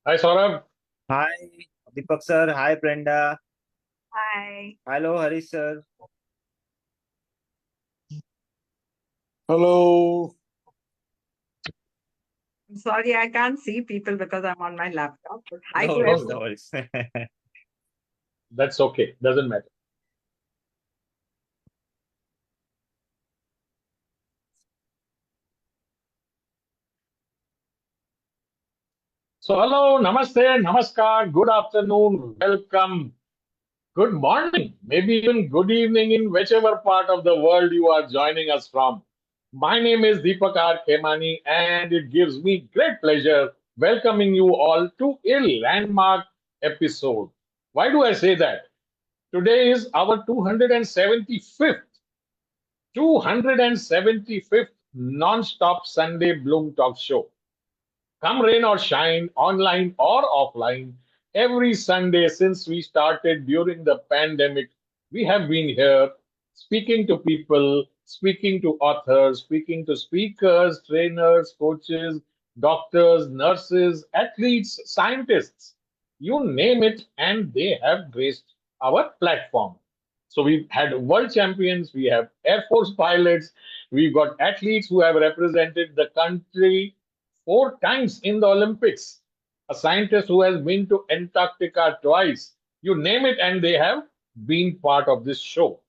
Hi, Saurabh. Hi, Deepak sir. Hi, Brenda. Hi. Hello, Harish sir. Hello. I'm sorry, I can't see people because I'm on my laptop. But hi No to No, worries, everyone. no no, worries. that's okay. Doesn't matter. So, hello, namaste, namaskar, good afternoon, welcome, good morning, maybe even good evening in whichever part of the world you are joining us from. My name is Deepak R. Khemani, and it gives me great pleasure welcoming you all to a landmark episode. Why do I say that? Today is our 275th non-stop Sunday Bloom Talk Show. Come rain or shine, online or offline, every Sunday since we started during the pandemic, we have been here speaking to people, speaking to authors, speaking to speakers, trainers, coaches, doctors, nurses, athletes, scientists. You name it, and they have graced our platform. So we've had world champions, we have Air Force pilots, we've got athletes who have represented the country 4 times in the Olympics, a scientist who has been to Antarctica twice. You name it, and they have been part of this show.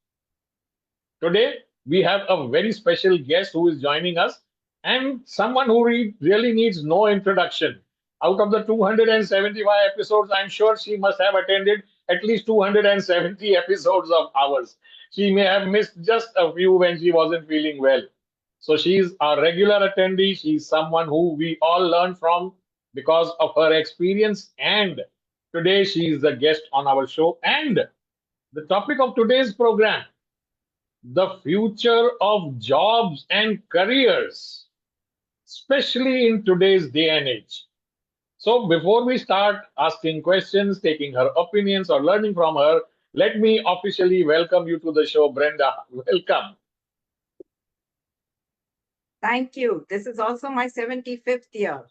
Today, we have a very special guest who is joining us and someone who really needs no introduction. Out of the 275 episodes, I'm sure she must have attended at least 270 episodes of ours. She may have missed just a few when she wasn't feeling well. So she's a regular attendee. She's someone who we all learn from because of her experience. And today she is the guest on our show. And the topic of today's program, the future of jobs and careers, especially in today's day and age. So, before we start asking questions, taking her opinions, or learning from her, let me officially welcome you to the show, Brenda. Welcome. Thank you. This is also my 75th year.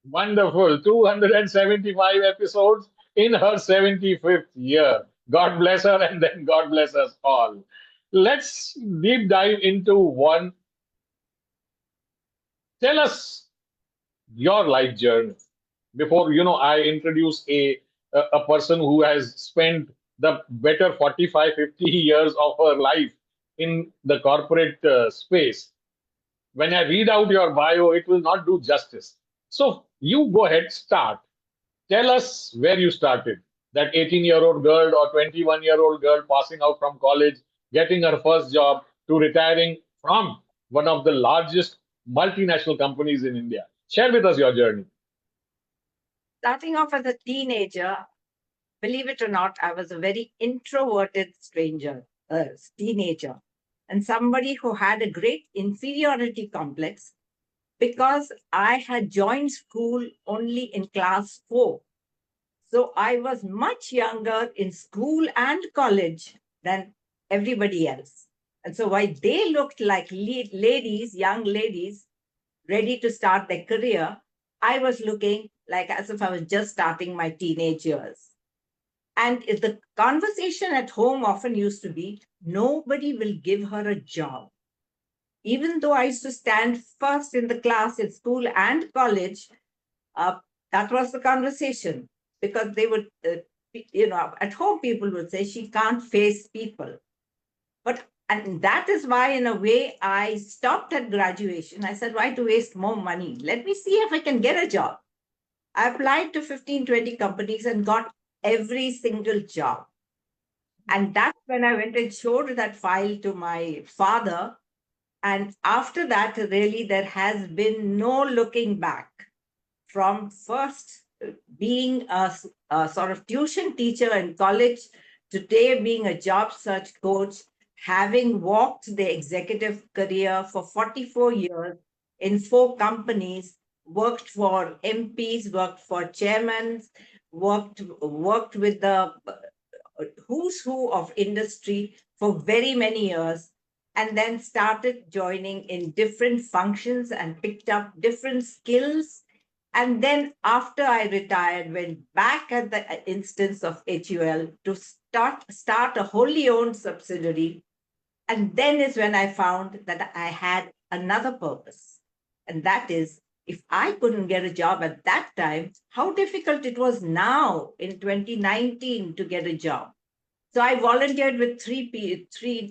Wonderful. 275 episodes in her 75th year. God bless her, and then God bless us all. Let's deep dive into one. Tell us your life journey before I introduce a person who has spent the better 45, 50 years of her life in the corporate space. When I read out your bio, it will not do justice. So you go ahead, start. Tell us where you started. That 18-year-old girl or 21-year-old girl passing out from college, getting her first job, to retiring from one of the largest multinational companies in India. Share with us your journey. Starting off as a teenager, believe it or not, I was a very introverted teenager, and somebody who had a great inferiority complex because I had joined school only in class 4. So I was much younger in school and college than everybody else. And so while they looked like ladies, young ladies, ready to start their career, I was looking like as if I was just starting my teenage years. And if the conversation at home often used to be, nobody will give her a job. Even though I used to stand first in the class in school and college, uh, that was the conversation because they would, at home people would say she can't face people. But and that is why, in a way, I stopped at graduation. I said, why to waste more money? Let me see if I can get a job. I applied to 15, 20 companies and got every single job. And that's when I went and showed that file to my father. And after that, really, there has been no looking back from first being a sort of tuition teacher in college, today being a job search coach, having walked the executive career for 44 years in 4 companies, worked for MPs, worked for chairmen, worked with the who's who of industry for very many years, and then started joining in different functions and picked up different skills And then after I retired, went back at the instance of HUL to start a wholly owned subsidiary. And then is when I found that I had another purpose. And that is, if I couldn't get a job at that time, how difficult it was now in 2019 to get a job. So I volunteered with three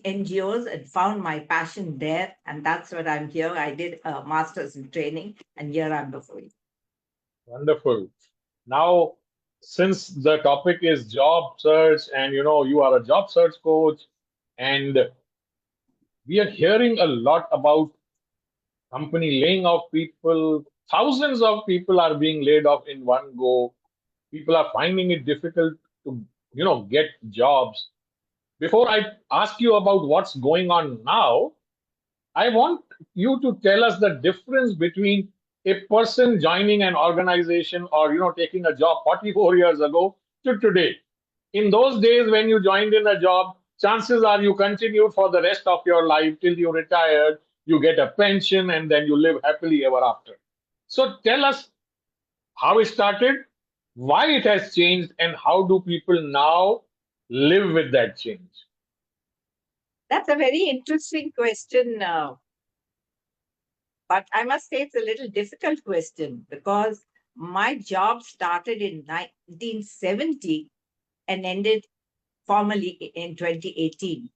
NGOs and found my passion there. And that's what I'm here. I did a master's in training, and here I'm before you. Wonderful. Now, since the topic is job search, and you are a job search coach, and we are hearing a lot about company laying off people. Thousands of people are being laid off in one go. People are finding it difficult to, get jobs. Before I ask you about what's going on now, I want you to tell us the difference between a person joining an organization or taking a job 44 years ago to today. In those days when you joined in a job, chances are you continued for the rest of your life till you retired, you get a pension, and then you live happily ever after. So tell us how it started, why it has changed, and how do people now live with that change? That's a very interesting question. But I must say it's a little difficult question because my job started in 1970 and ended formally in 2018.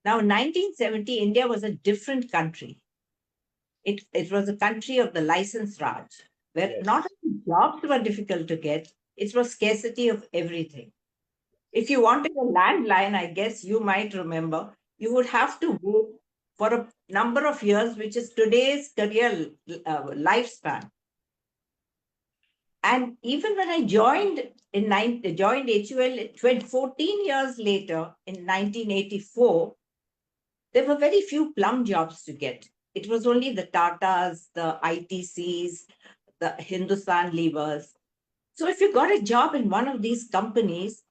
Now, 1970, India was a different country. It was a country of the license Raj, where Yes. not only jobs were difficult to get, it was scarcity of everything. If you wanted a landline, I guess you might remember, you would have to wait for a number of years, which is today's career lifespan. And even when I joined joined HUL 14 years later in 1984, there were very few plum jobs to get. It was only the Tatas, the ITCs, the Hindustan Levers. So if you got a job in one of these companies,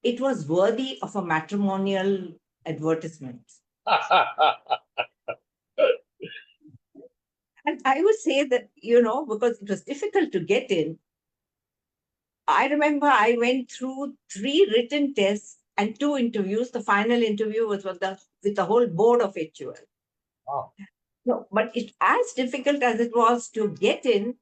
it was worthy of a matrimonial advertisement. And I would say that, because it was difficult to get in, I remember I went through 3 written tests and 2 interviews. The final interview was with the whole board of HUL. Wow. No, but it's as difficult as it was to get in.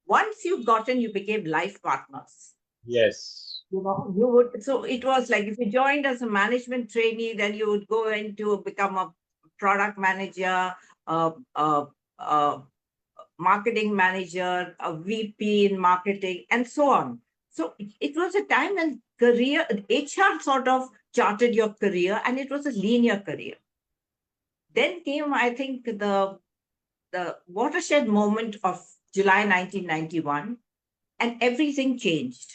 Once you got in, you became life partners. Yes. You would. So it was like if you joined as a management trainee, then you would go into become a product manager, marketing manager, a VP in marketing, and so on. So it was a time when HR sort of charted your career, and it was a linear career. Then came, I think, the watershed moment of July 1991, and everything changed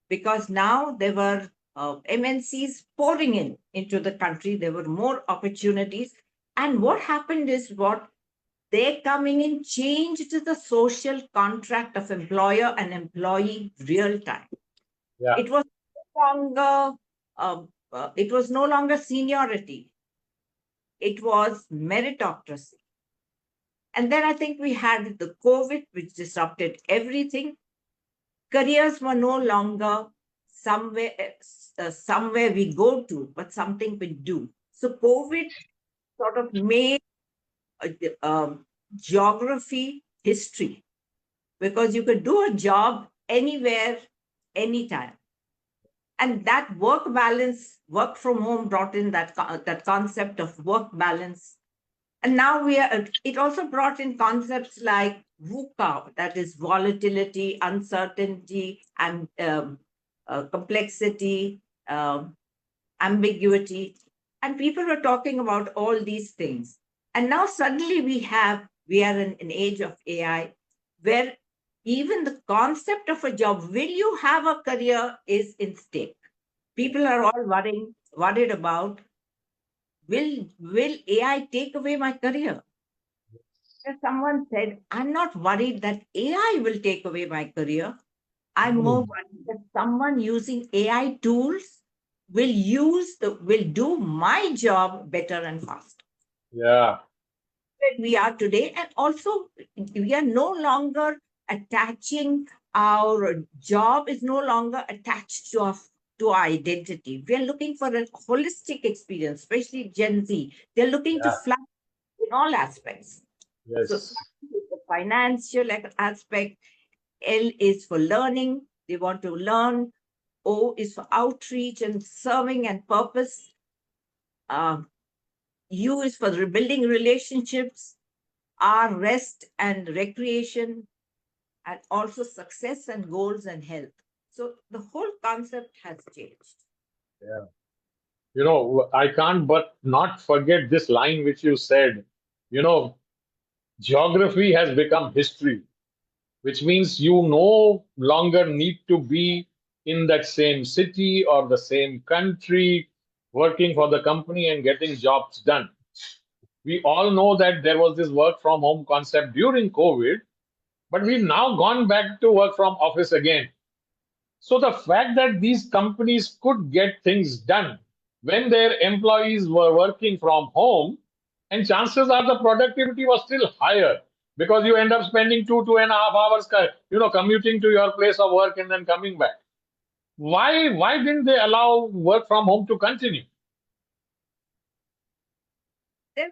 because now there were MNCs pouring into the country. There were more opportunities. And what happened is their coming in changed the social contract of employer and employee real time. Yeah. It was no longer seniority. It was meritocracy. And then I think we had the COVID, which disrupted everything. Careers were no longer somewhere we go to, but something we do. So COVID sort of made geography history because you could do a job anywhere, anytime. And that work from home brought in that concept of work balance. And now it also brought in concepts like VUCA, that is volatility, uncertainty, and complexity, ambiguity. And people were talking about all these things. And now suddenly we are in an age of AI where even the concept of a job, will you have a career, is in stake. People are all worried about, will AI take away my career? Someone said, I'm not worried that AI will take away my career. I'm more worried that someone using AI tools will do my job better and faster. Yeah. We are today, and also we are no longer attaching our job is no longer attached to our identity. We are looking for a holistic experience, especially Gen Z. They're looking to Yeah. fly in all aspects. So Yes. starting with the financial aspect, L is for learning. They want to learn. O is for outreach and serving and purpose. Uh, U is for rebuilding relationships. R, rest and recreation, and also success and goals and health. So the whole concept has changed. Yeah. I can't but not forget this line which you said. You know, geography has become history, which means you no longer need to be in that same city or the same country working for the company and getting jobs done. We all know that there was this work from home concept during COVID, but we've now gone back to work from office again. So the fact that these companies could get things done when their employees were working from home, and chances are the productivity was still higher because you end up spending 2.5 hours, commuting to your place of work and then coming back. Why didn't they allow work from home to continue? There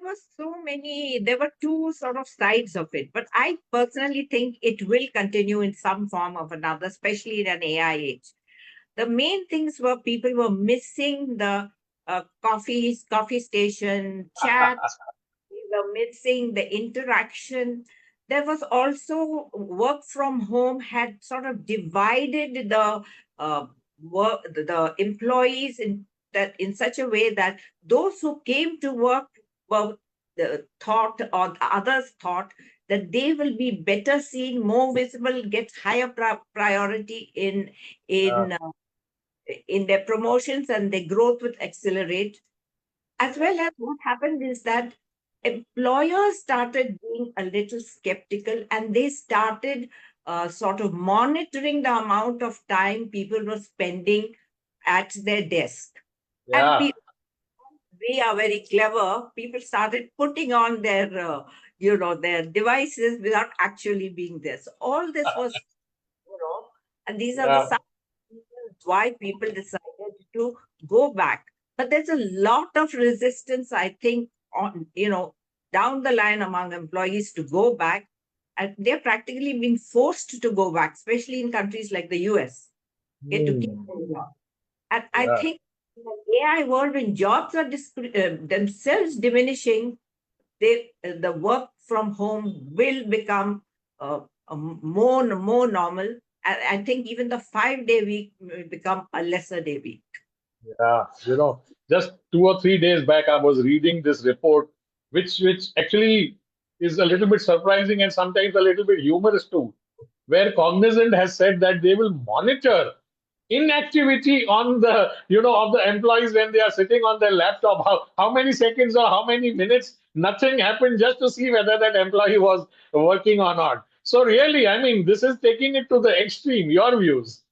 were two sort of sides of it, but I personally think it will continue in some form or another, especially in an AI age. The main things were people were missing the coffee station chat. We were missing the interaction. There was also work from home had sort of divided the the employees in such a way that those who came to work were thought, or others thought, that they will be better seen, more visible, get higher priority Yeah, in uh, in their promotions, and their growth would accelerate. As well as what happened is that employers started being a little skeptical, and they started sort of monitoring the amount of time people were spending at their desk. And yeah, we are very clever. People started putting on their devices without actually being there. So all this was, and these are the yeah, some reasons why people decided to go back. But there's a lot of resistance, I think, on down the line among employees to go back, and they're practically being forced to go back, especially in countries like the US, to keep hmm, their job. And I yeah, think in the AI world, when jobs are themselves diminishing, the work from home will become more normal. I think even the 5 day week will become a lesser day week. yeah. Just 2 or 3 days back, I was reading this report, which actually is a little bit surprising and sometimes a little bit humorous too, where Cognizant has said that they will monitor inactivity on the of the employees when they are sitting on their laptop. How many seconds or how many minutes nothing happened, just to see whether that employee was working or not. So really, I mean, this is taking it to the extreme. Your views?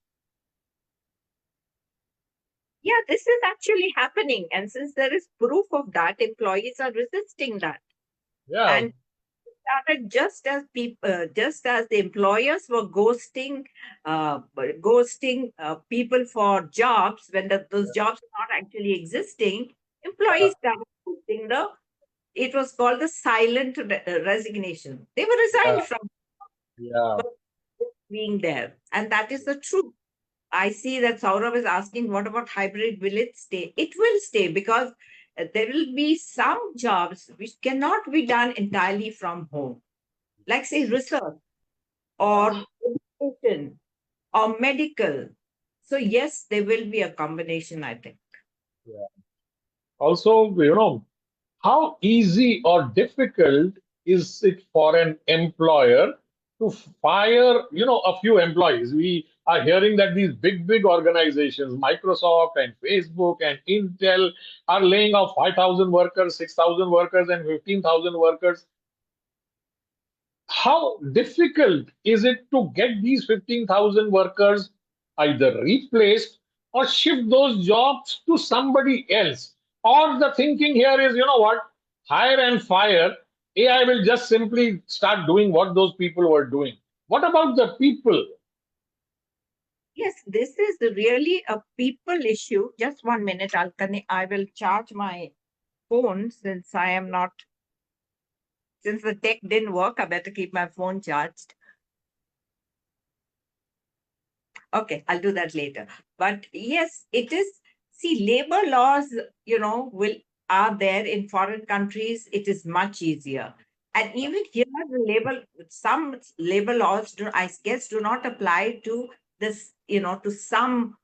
Yeah, this is actually happening. And since there is proof of that, employees are resisting that. Yeah, And started just as the employers were ghosting people for jobs when those jobs are not actually existing. yeah, Employees started ghosting it was called the silent resignation. They were yeah, resigned from yeah, being there, and that is the truth. I see that Saurabh is asking, what about hybrid? Will it stay? It will stay, because there will be some jobs which cannot be done entirely from home, like, say, research yeah, or education or medical. So, yes, there will be a combination, I think. yeah. Also, how easy or difficult is it for an employer to fire, a few employees? We are hearing that these big organizations, Microsoft and Facebook and Intel, are laying off 5,000 workers, 6,000 workers, and 15,000 workers. How difficult is it to get these 15,000 workers either replaced or shift those jobs to somebody else? Or the thinking here is, what? Hire and fire. AI will just simply start doing what those people were doing. What about the people? Yes, this is really a people issue. Just 1 minute, I'll connect. I will charge my phone since the tech didn't work. I better keep my phone charged. Okay, I'll do that later. But yes, it is. See, labor laws, will are there in foreign countries. It is much easier. And even here, some labor laws I guess, do not apply to this, to some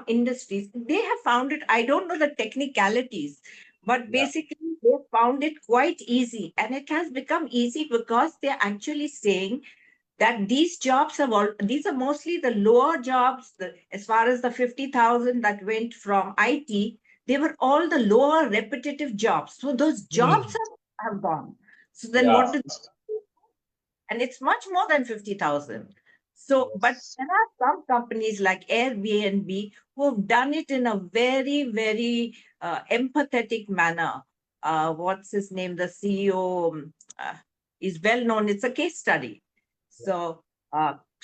industries. They have found it. I don't know the technicalities, but Yeah. basically they found it quite easy, and it has become easy because they're actually saying that these are mostly the lower jobs, as far as the 50,000 that went from IT, they were all the lower repetitive jobs. So those jobs Hmm. have gone. So then Yeah. what do and it's much more than 50,000. So, but Yes. there are some companies like Airbnb who have done it in a very, very empathetic manner. What's his name? The CEO is well known. It's a case study. Yeah. So,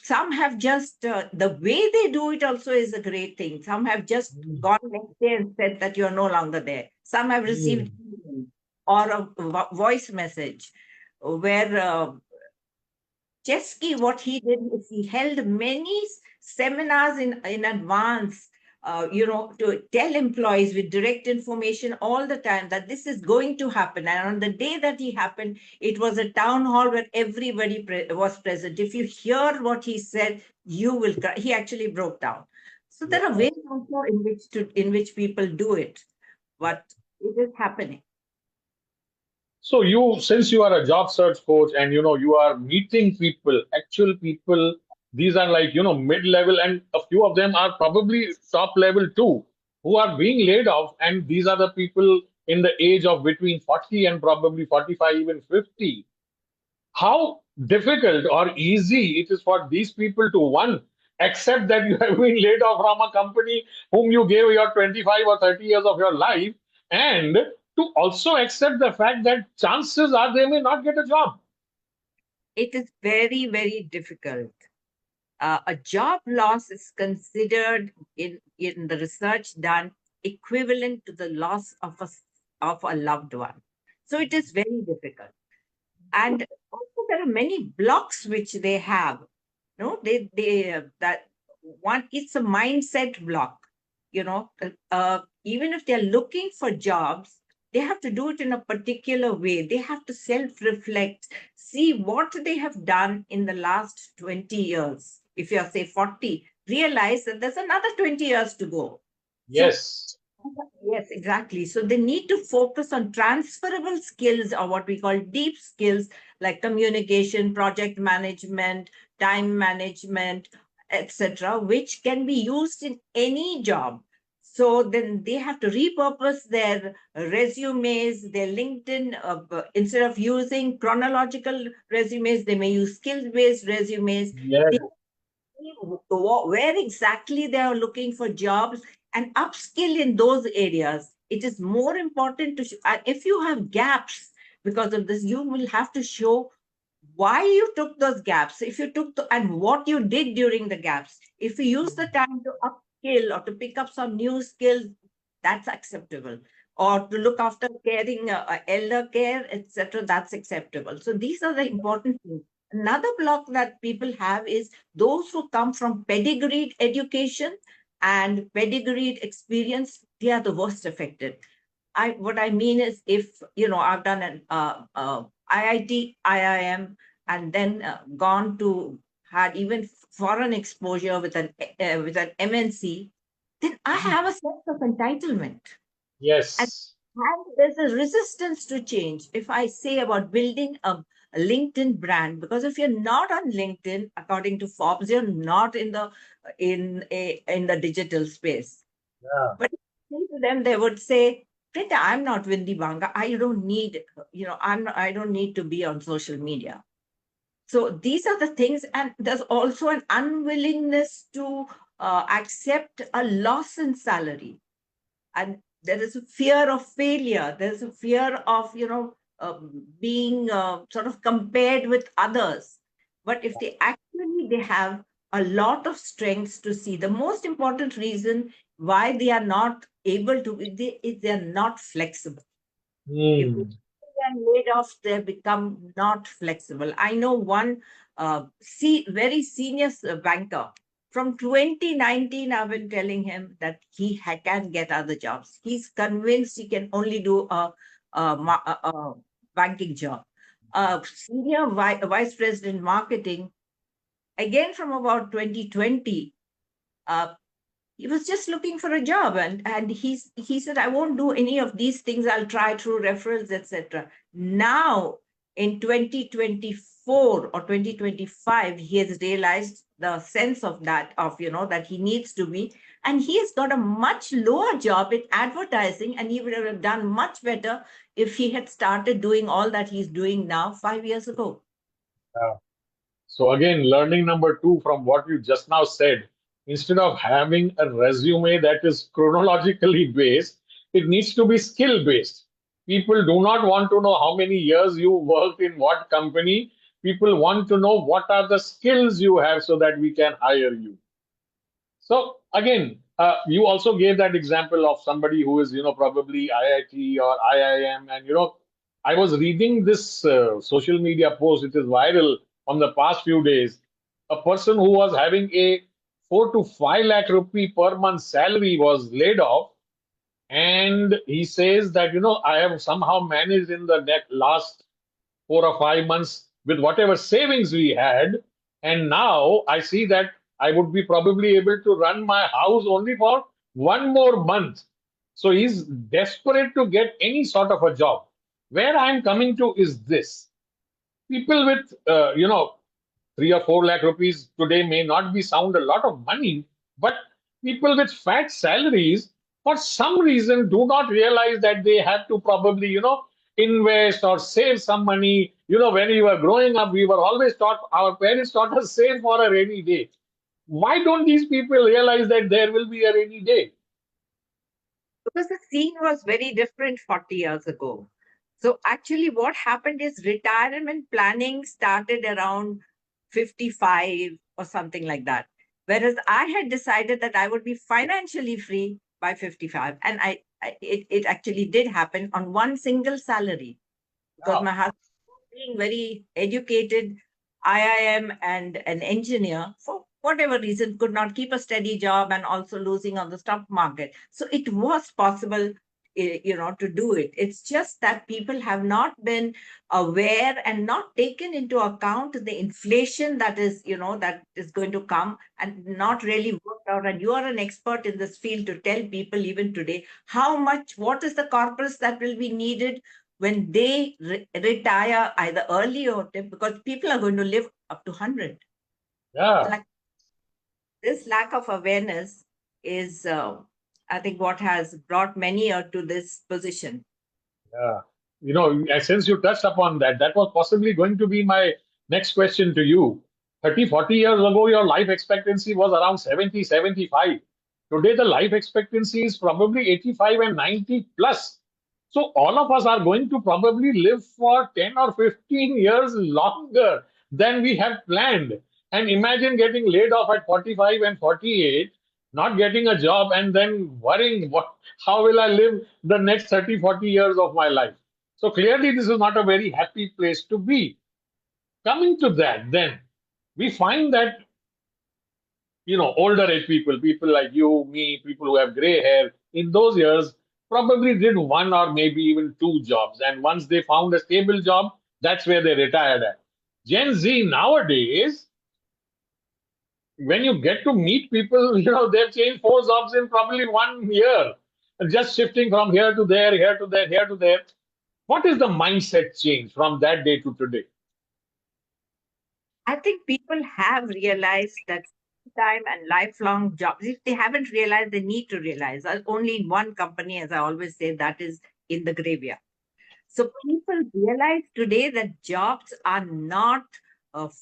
some have just, the way they do it also is a great thing. Some have just Hmm. gone next day and said that you're no longer there. Some have received Hmm. email or a voice message where Chesky, what he did is he held many seminars in advance, to tell employees with direct information all the time that this is going to happen. And on the day that he happened, it was a town hall where everybody was present. If you hear what he said, you will cry. He actually broke down. So there are Yeah. ways also in which people do it, but it is happening. So you, since you are a job search coach and you are meeting people, actual people, these are like mid-level, and a few of them are probably top level too, who are being laid off, and these are the people in the age of between 40 and probably 45, even 50. How difficult or easy it is for these people to, one, accept that you have been laid off from a company whom you gave your 25 or 30 years of your life, and to also accept the fact that chances are they may not get a job. It is very, very difficult. A job loss is considered in the research done equivalent to the loss of a loved one. So it is very difficult. And also there are many blocks which they have. No, they that one, it's a mindset block. Even if they're looking for jobs, they have to do it in a particular way. They have to self-reflect, see what they have done in the last 20 years. If you're say 40, realize that there's another 20 years to go. So Yes. yes, exactly. So they need to focus on transferable skills, or what we call deep skills, like communication, project management, time management, etc., which can be used in any job. So then they have to repurpose their resumes, their LinkedIn. Instead of using chronological resumes, they may use skill-based resumes. Yes. They where exactly they are looking for jobs and upskill in those areas. It is more important to if you have gaps because of this, you will have to show why you took those gaps, if you and what you did during the gaps. If you use the time to upskill or to pick up some new skills, that's acceptable. Or to look after caring, elder care, etc., that's acceptable. So these are the important things. Another block that people have is those who come from pedigreed education and pedigreed experience. They are the worst affected. What I mean is, if I've done an IIT, IIM, and then gone to had even foreign exposure with an MNC, then I have a sense of entitlement. Yes. And there's a resistance to change. If I say about building a LinkedIn brand, because if you're not on LinkedIn, according to Forbes, you're not in the digital space. Yeah. But if you say to them, they would say, Brenda, I'm not Windy Banga. I don't need, I don't need to be on social media. So these are the things, and there's also an unwillingness to accept a loss in salary, and there is a fear of failure. There's a fear of being sort of compared with others. but if they have a lot of strengths to see. The most important reason why they are not able to is they are not flexible. If Hmm. they are laid off, they become not flexible. I know one very senior banker from 2019. I've been telling him that can get other jobs. He's convinced he can only do a banking job. Senior vice president marketing, again from about 2020. Uh, he was just looking for a job, and he said, I won't do any of these things, I'll try through referrals, etc. Now in 2024 or 2025, he has realized the sense of that, of that he needs to be, and he has got a much lower job in advertising, and he would have done much better if he had started doing all that he's doing now 5 years ago. Yeah. So again, learning number two from what you just now said, instead of having a resume that is chronologically based, it needs to be skill based. People do not want to know how many years you worked in what company. People want to know what are the skills you have so that we can hire you. So again, you also gave that example of somebody who is, probably IIT or IIM, and I was reading this social media post. It is viral from the past few days. A person who was having a 4 to 5 lakh rupee per month salary was laid off, and he says that I have somehow managed in the last 4 or 5 months with whatever savings we had. And now I see that I would be probably able to run my house only for 1 more month. So he's desperate to get any sort of a job. Where I'm coming to is this: people with, 3 or 4 lakh rupees today may not be sound a lot of money, but people with fat salaries, for some reason, do not realize that they have to probably, invest or save some money. When we were growing up, we were always taught, our parents taught us, save for a rainy day. Why don't these people realize that there will be a rainy day? Because the scene was very different 40 years ago. So actually what happened is retirement planning started around 55 or something like that. Whereas I had decided that I would be financially free by 55. And it actually did happen on one single salary, because Yeah, my husband, being very educated, IIM and an engineer, for whatever reason, could not keep a steady job and also losing on the stock market. So it was possible, to do it. It's just that people have not been aware and not taken into account the inflation that is going to come, and not really worked out. And you are an expert in this field to tell people even today what is the corpus that will be needed when they retire either early or because people are going to live up to 100. yeah. Like, this lack of awareness is, I think, what has brought many to this position. Yeah. Since you touched upon that, that was possibly going to be my next question to you. 30, 40 years ago, your life expectancy was around 70, 75. Today, the life expectancy is probably 85 and 90 plus. So, all of us are going to probably live for 10 or 15 years longer than we have planned. And imagine getting laid off at 45 and 48, not getting a job, and then worrying, how will I live the next 30, 40 years of my life? So clearly, this is not a very happy place to be. Coming to that, then we find that, older age people, people like you, me, people who have gray hair, in those years probably did one or maybe even two jobs. And once they found a stable job, that's where they retired at. Gen Z nowadays, when you get to meet people, they've changed 4 jobs in probably 1 year, just shifting from here to there, here to there, here to there. What is the mindset change from that day to today? I think people have realized that time and lifelong jobs, if they haven't realized, they need to realize. Only in one company, as I always say, that is in the graveyard. So people realize today that jobs are not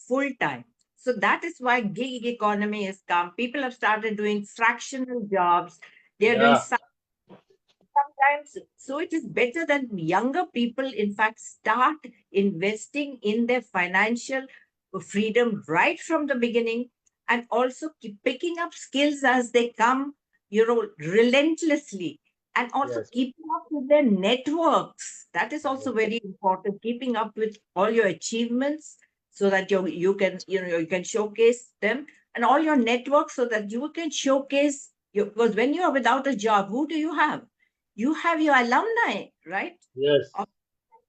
full time. So that is why gig economy has come. People have started doing fractional jobs. They are doing Yeah, sometimes. So it is better that younger people, in fact, start investing in their financial freedom right from the beginning, and also keep picking up skills as they come, relentlessly, and also Yes. keeping up with their networks. That is also Yes. very important. Keeping up with all your achievements so that you can showcase them, and all your networks so that you can showcase you, because when you are without a job, who do you have? You have your alumni, right? Yes. Of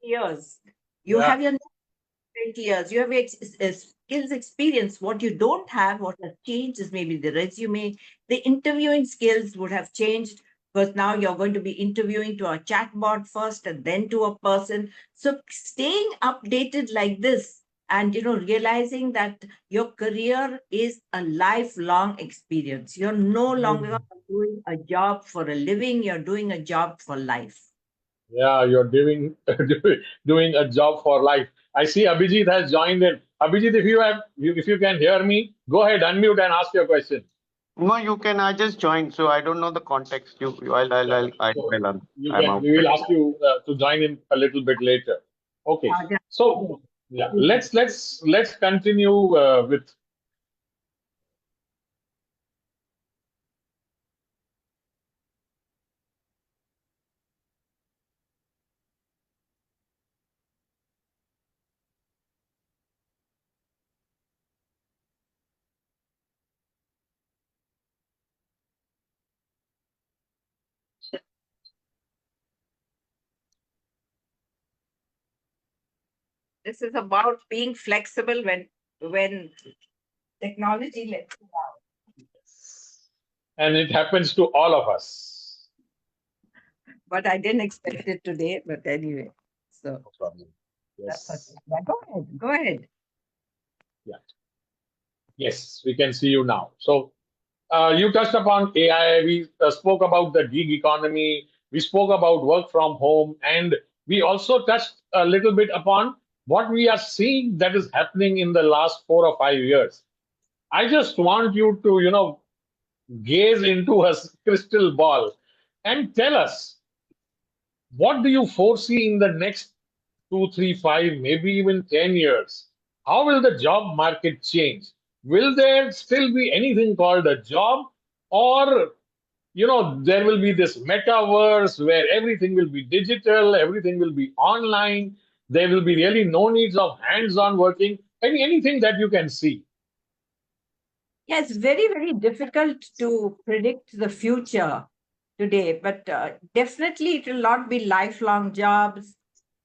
years. You Yeah. have your 20 years. You have skills experience. What you don't have, what has changed is maybe the resume. The interviewing skills would have changed because now you're going to be interviewing to a chatbot first and then to a person. So staying updated like this and realizing that your career is a lifelong experience. You're no longer Mm. doing a job for a living, you're doing a job for life. Yeah, you're doing doing a job for life. I see Abhijit has joined in. Abhijit, if you can hear me, go ahead, unmute and ask your question. No, you can. I just joined, so I don't know the context. So I'm we will outside. ask you to join in a little bit later. Okay. So yeah, let's continue with. This is about being flexible when technology lets you down. And it happens to all of us. But I didn't expect it today. But anyway, so No problem. that's Yes. okay. Yeah, go ahead. Go ahead. Yeah. Yes, we can see you now. So you touched upon AI. We spoke about the gig economy. We spoke about work from home, and we also touched a little bit upon what we are seeing that is happening in the last 4 or 5 years. I just want you to, gaze into a crystal ball and tell us, what do you foresee in the next 2, 3, 5, maybe even 10 years? How will the job market change? Will there still be anything called a job? Or, there will be this metaverse where everything will be digital, everything will be online. There will be really no needs of hands on working. Anything that you can see. Yeah, it's very, very difficult to predict the future today, but definitely it will not be lifelong jobs,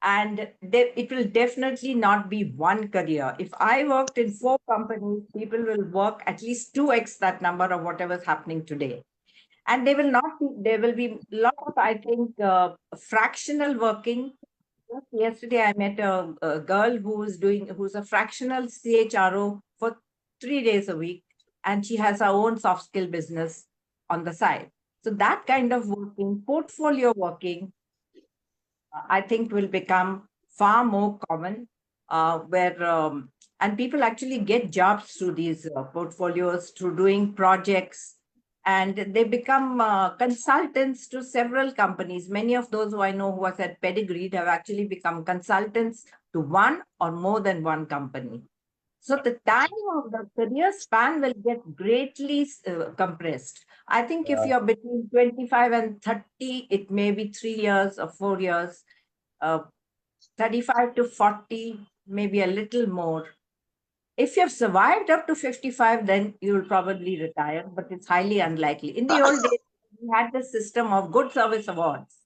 and it will definitely not be one career. If I worked in 4 companies, people will work at least 2x that number of whatever's happening today. And they will not be, there will be a lot of, I think, fractional working. Just yesterday, I met a girl who's a fractional CHRO for 3 days a week, and she has her own soft skill business on the side. So that kind of working, portfolio working, I think will become far more common, where and people actually get jobs through these portfolios, through doing projects, and they become consultants to several companies. Many of those who I know who are said pedigreed have actually become consultants to one or more than one company. So the time of the career span will get greatly compressed. I think if Uh, you're between 25 and 30, it may be 3 years or 4 years. Uh, 35 to 40, maybe a little more. If you've survived up to 55, then you'll probably retire, but it's highly unlikely. In the old days, we had the system of good service awards.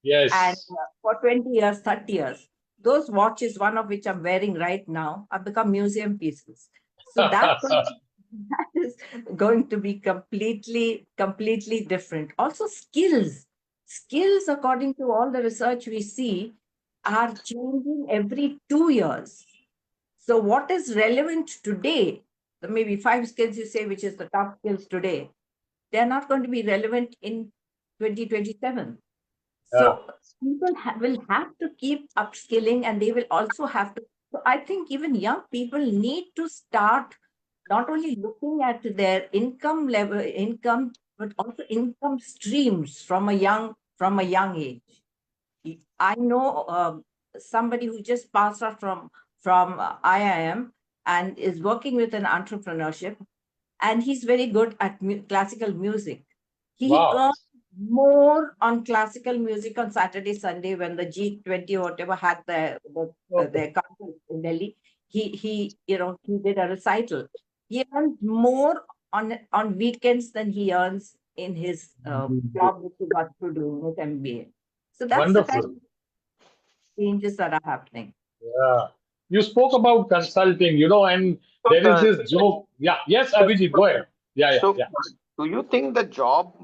And yes. for 20 years, 30 years, those watches, one of which I'm wearing right now, have become museum pieces. So that is going to be completely different. Also, skills, according to all the research we see, are changing every 2 years. So, what is relevant today? So maybe 5 skills you say, which is the top skills today, they're not going to be relevant in 2027. Yeah. So people will have to keep upskilling, and they will also have to. So I think even young people need to start not only looking at their income, but also income streams from a young age. I know somebody who just passed out from IIM, and is working with an entrepreneurship, and he's very good at classical music. He Wow. earns more on classical music on Saturday, Sunday when the G20 or whatever had their concert in Delhi. He did a recital. He earns more on weekends than he earns in his job which he got to do his MBA. So that's the kind of Wonderful. changes that are happening. Yeah. You spoke about consulting, and So there is the this joke. Yeah. Yes, Abhijit, go ahead. Yeah, yeah, so yeah. do you think the job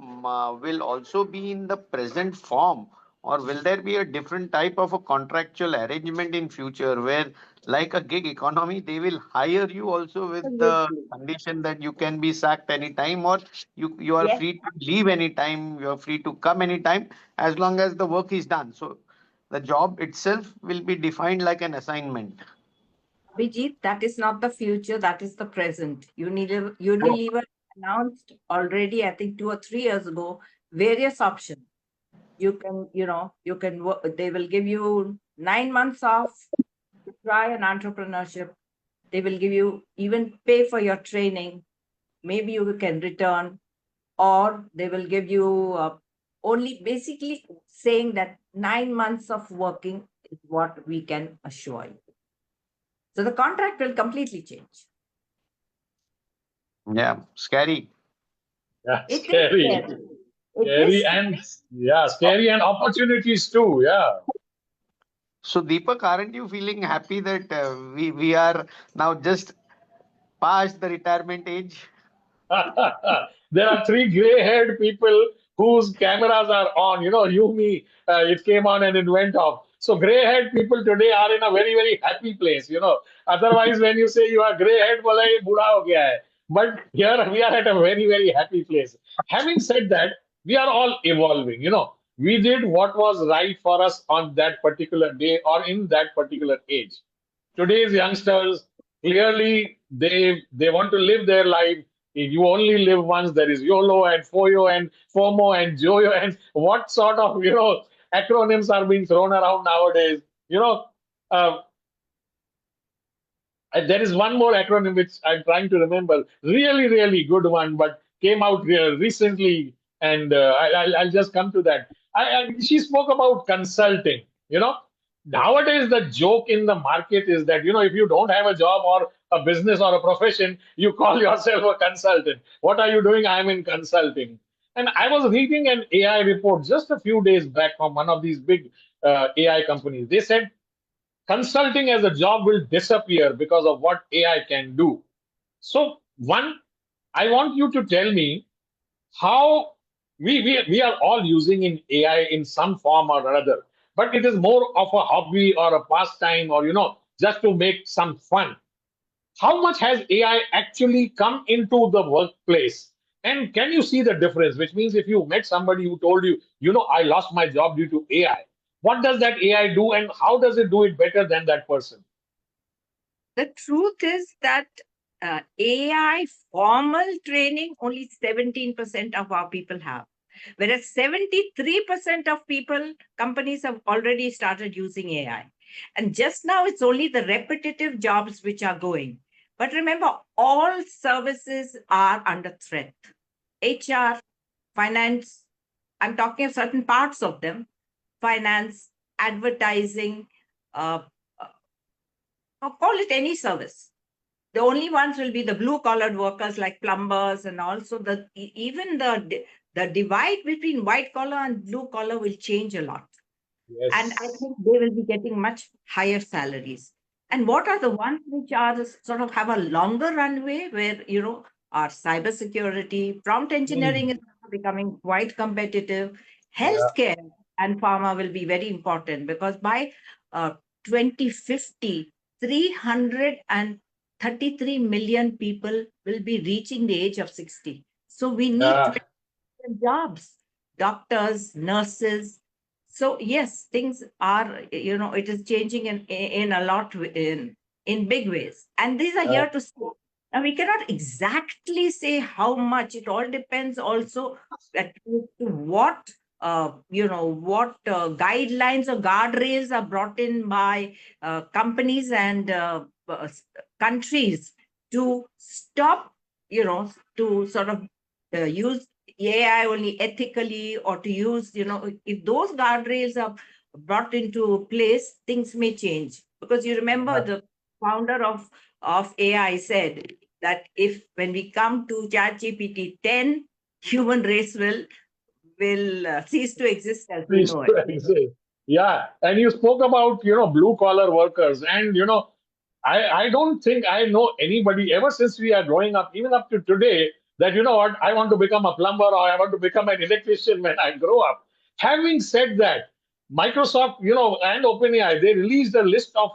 will also be in the present form, or will there be a different type of a contractual arrangement in future where, like a gig economy, they will hire you also with the Absolutely. condition that you can be sacked anytime, or you are Yes, free to leave anytime, you are free to come anytime as long as the work is done. So the job itself will be defined like an assignment. Abhijit, that is not the future, that is the present. Unilever announced already, I think 2 or 3 years ago, various options. You can work, they will give you 9 months off to try an entrepreneurship. They will give you even pay for your training. Maybe you can return, or they will give you only basically saying that 9 months of working is what we can assure you. So the contract will completely change. Yeah, scary. Yeah. It is Scary. scary. It Scary is and yeah, scary and opportunities too. Yeah. So, Deepak, aren't you feeling happy that we are now just past the retirement age? There are three gray-haired people whose cameras are on. You, me, it came on and it went off. So gray-haired people today are in a very, very happy place. Otherwise, when you say you are gray-haired, bola ye buda ho gaya hai. But here we are at a very, very happy place. Having said that, we are all evolving. We did what was right for us on that particular day or in that particular age. Today's youngsters, clearly they want to live their life. You only live once. There is YOLO and FOYO and FOMO and JOYO and what sort of acronyms are being thrown around nowadays. Uh, there is one more acronym which I'm trying to remember. Really, really good one, but came out recently, and I'll just come to that. She spoke about consulting. Nowadays the joke in the market is that if you don't have a job or a business or a profession, you call yourself a consultant. What are you doing? I'm in consulting. And I was reading an AI report just a few days back from one of these big AI companies. They said consulting as a job will disappear because of what AI can do. So, one, I want you to tell me how we are all using in AI in some form or another, but it is more of a hobby or a pastime or just to make some fun. How much has AI actually come into the workplace? And can you see the difference? Which means if you met somebody who told you, I lost my job due to AI, what does that AI do and how does it do it better than that person? The truth is that AI formal training only 17% of our people have, whereas 73% of people, companies have already started using AI. And just now, it's only the repetitive jobs which are going. But remember, all services are under threat. HR, finance, I'm talking of certain parts of them, finance, advertising, uh, call it any service. The only ones will be the blue collared workers like plumbers, and also even the divide between white collar and blue collar will change a lot. And I Yes. think they will be getting much higher salaries. And what are the ones which are sort of have a longer runway where, our cybersecurity, prompt engineering Mm. is becoming quite competitive. Yeah. Healthcare and pharma will be very important because by 2050, 333 million people will be reaching the age of 60. So we need Yeah. jobs, doctors, nurses. So yes, things are, it is changing in a lot in big ways, and these are Yeah. here to stay. Now we cannot exactly say how much. It all depends also to what what guidelines or guardrails are brought in by companies and countries to stop, to sort of use AI only ethically, or to use, if those guardrails are brought into place, things may change. Because you remember the founder of AI said that if when we come to ChatGPT 10, human race will cease to exist as we Please know it. exist. Yeah, and you spoke about blue collar workers, and I don't think I know anybody ever since we are growing up, even up to today, that what, I want to become a plumber or I want to become an electrician when I grow up. Having said that, Microsoft, and OpenAI, they released a list of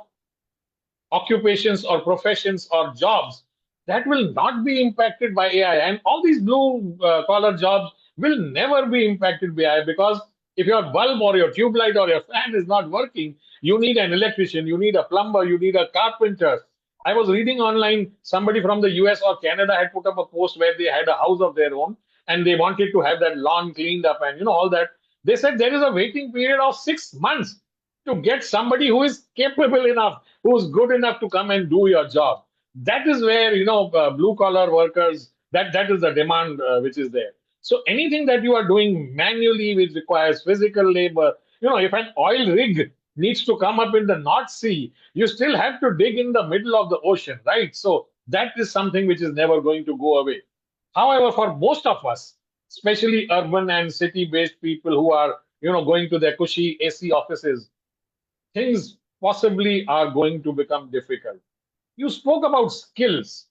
occupations or professions or jobs that will not be impacted by AI. And all these blue collar jobs will never be impacted by AI, because if your bulb or your tube light or your fan is not working, you need an electrician, you need a plumber, you need a carpenter. I was reading online, somebody from the US or Canada had put up a post where they had a house of their own and they wanted to have that lawn cleaned up and all that. They said there is a waiting period of 6 months to get somebody who is capable enough, who's good enough to come and do your job. That is where blue collar workers, that is the demand which is there. So anything that you are doing manually, which requires physical labor, if an oil rig needs to come up in the North Sea, you still have to dig in the middle of the ocean, right? So that is something which is never going to go away. However, for most of us, especially urban and city based people who are going to their cushy AC offices, things possibly are going to become difficult. You spoke about skills.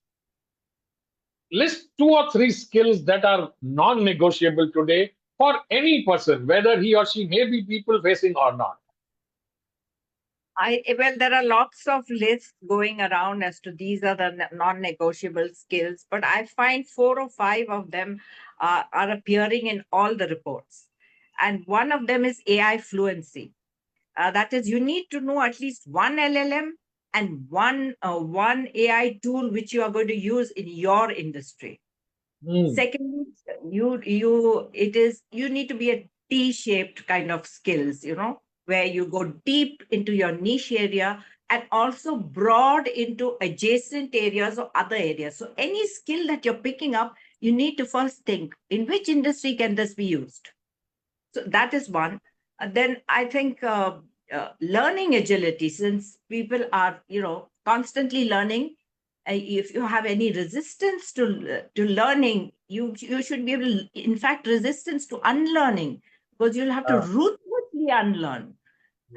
List two or three skills that are non negotiable today for any person, whether he or she may be people facing or not. Well, there are lots of lists going around as to these are the non-negotiable skills, but I find 4 or 5 of them are appearing in all the reports. And one of them is AI fluency. That is, you need to know at least one LLM and one AI tool which you are going to use in your industry. Hmm. Secondly, you need to be a T-shaped kind of skills, where you go deep into your niche area and also broad into adjacent areas or other areas. So any skill that you're picking up, you need to first think in which industry can this be used. So that is one. Then I think learning agility, since people are constantly learning. If you have any resistance to learning, you should be able to, in fact, resistance to unlearning, because you'll have to Yeah, ruthlessly unlearn,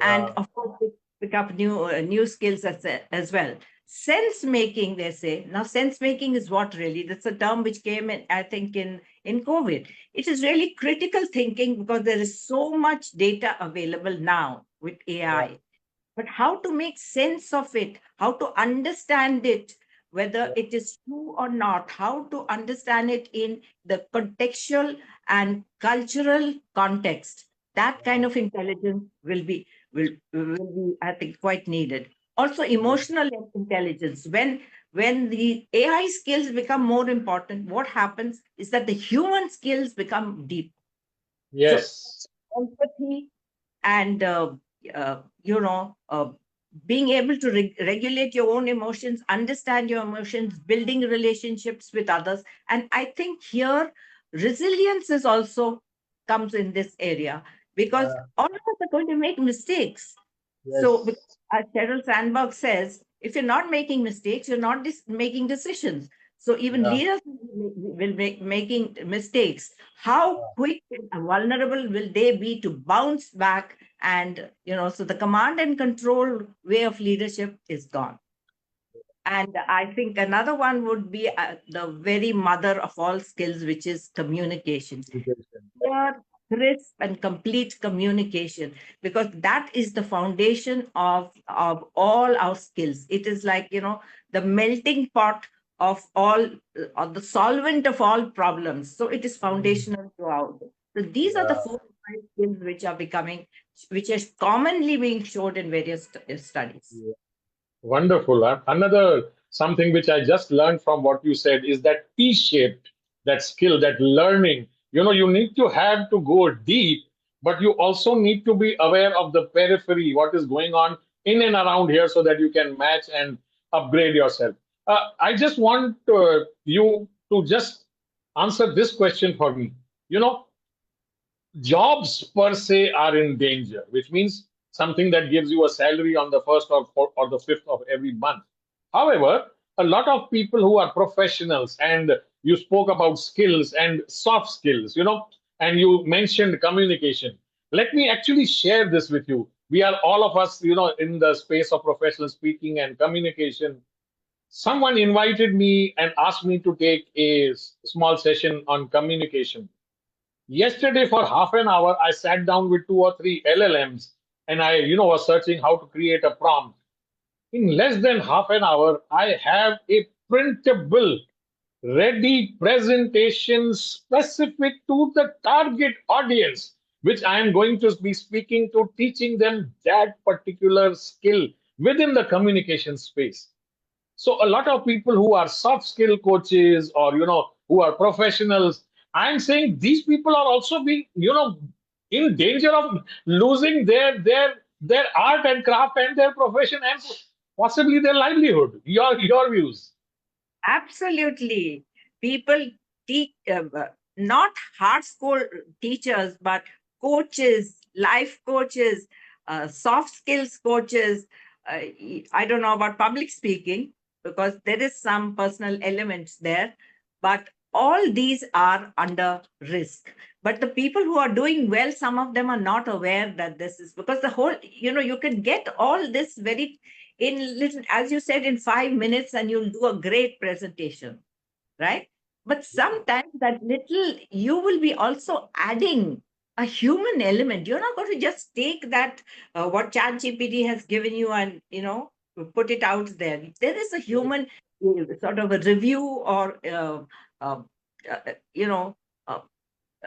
and yeah, of course pick up new skills as well. Sense making, they say. Now sense making is what, really? That's a term which came in, I think, in COVID. It is really critical thinking, because there is so much data available now with yeah, AI, but how to make sense of it, how to understand it, whether yeah, it is true or not, how to understand it in the contextual and cultural context. That kind yeah, of intelligence will be, I think, quite needed. Also, yeah. emotional intelligence. When the AI skills become more important, what happens is that the human skills become deep. So Yes. empathy and being able to regulate your own emotions, understand your emotions, building relationships with others. And I think here resilience is also comes in this area, because Yeah, all of us are going to make mistakes. So yes. as Sheryl Sandberg says, if you're not making mistakes, you're not making decisions. So even Yeah, leaders will make making mistakes. How yeah. quick and vulnerable will they be to bounce back? And so the command and control way of leadership is gone. And I think another one would be the very mother of all skills, which is communication. Education. Clear, crisp, and complete communication, because that is the foundation of all our skills. It is like, the melting pot of all, or the solvent of all problems. So it is Mm. foundational throughout. So these are the Yeah. 4 or 5 skills which are becoming, which is commonly being showed in various studies. Yeah. Wonderful. Another something which I just learned from what you said is that T-shaped, that skill, that learning. You need to have to go deep but you also need to be aware of the periphery, what is going on in and around here, so that you can match and upgrade yourself. I just want you to just answer this question for me. You know, jobs per se are in danger, which means something that gives you a salary on the first or the fifth of every month. However, a lot of people who are professionals, and you spoke about skills and soft skills, and you mentioned communication. Let me actually share this with you. We are all of us, in the space of professional speaking and communication. Someone invited me and asked me to take a small session on communication. Yesterday, for half an hour, I sat down with two or three LLMs, and I, was searching how to create a prompt. In less than half an hour, I have a printable, ready presentation specific to the target audience, which I am going to be speaking to, teaching them that particular skill within the communication space. So a lot of people who are soft skill coaches, or who are professionals, I'm saying these people are also being, in danger of losing their art and craft and their profession and possibly their livelihood. Your views. Absolutely. People teach, not hard school teachers, but coaches, life coaches, soft skills coaches. I don't know about public speaking because there is some personal elements there, but all these are under risk. But the people who are doing well, some of them are not aware that this is because the whole, you can get all this very in little, as you said, in 5 minutes, and you'll do a great presentation, right? But sometimes that little, you will be also adding a human element. You're not going to just take that what ChatGPT has given you and put it out there. There is a human sort of a review or uh, you know uh,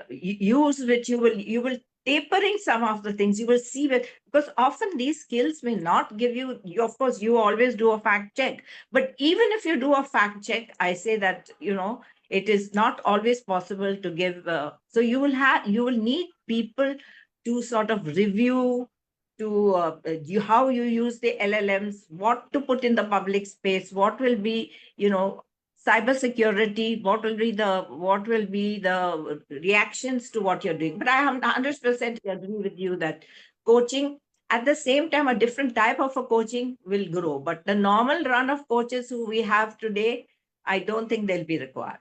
use which you will tapering some of the things you will see with, because often these skills may not give you, of course you always do a fact check, but even if you do a fact check, I say that it is not always possible to give, so you will need people to sort of review to how you use the LLMs, what to put in the public space, what will be cybersecurity, what will be the reactions to what you're doing. But I am 100% agree with you that coaching, at the same time, a different type of a coaching will grow. But the normal run of coaches who we have today, I don't think they'll be required.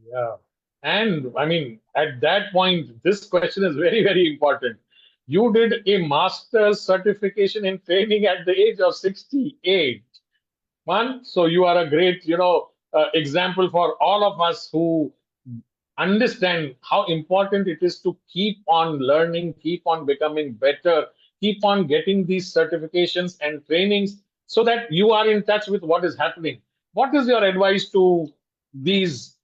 Yeah. And I mean, at that point, this question is very, very important. You did a master's certification in training at the age of 68. Man, so you are a great, example for all of us who understand how important it is to keep on learning, keep on becoming better, keep on getting these certifications and trainings so that you are in touch with what is happening. What is your advice to these